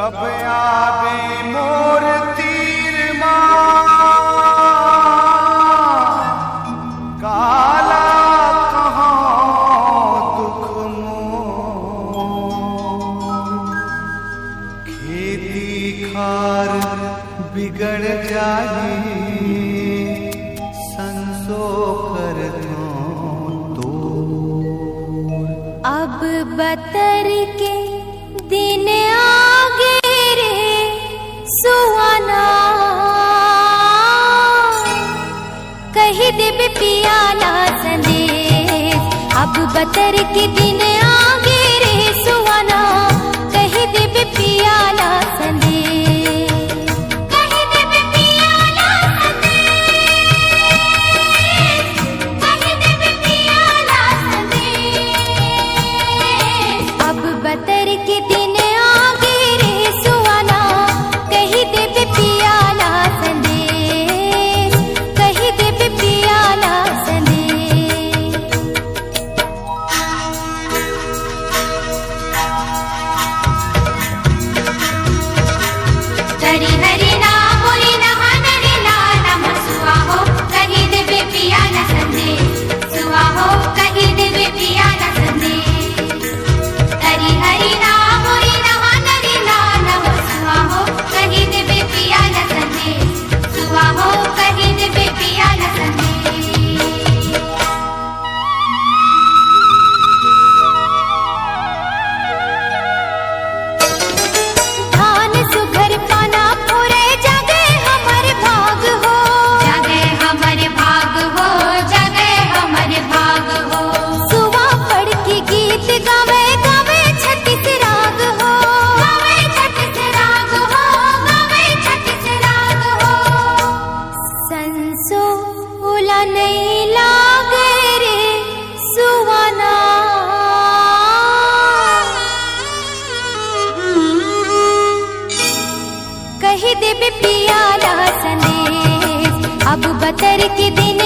कब आवे मोर तीर काला कहाँ दुख मोर। खेती खार बिगड़ जाए संसो कर तो। अब बतर के दिन आगे रे सुहाना, कही देव पियाला संदेश। अब बतर के दिन आगे रे सुहाना, कही देव पियाला संदेश। कही देव पियाला संदेश, कही देव पियाला संदेश। अब बतर के दिन आगे रे सुहाना, कही देव पियाला संदेश, कही देव पियाला संदेश। हरि हरि नाम बोली नहा नरि नाम सुआ हो, कही देव पियाला संदेश। सुआ हो कही देव पियाला संदेश। हरि हरि नाम बोली नहा नरि नाम सुआ हो, कही देव पियाला संदेश। सुआ हो कही देव पियाला संदेश। धान सुघर पाना फोरे जागे हमर भाग हो, जागे हमर भाग हो, जागे हमर भाग हो। सुवा पढ़ के गीत गावे गावे छत्तीस राग हो, गावे छत्तीस राग हो, गावे छत्तीस राग हो। संसो उला नहीं लागे रे सुवाना, कही देव पियाला संदेश। अब बतर के दिन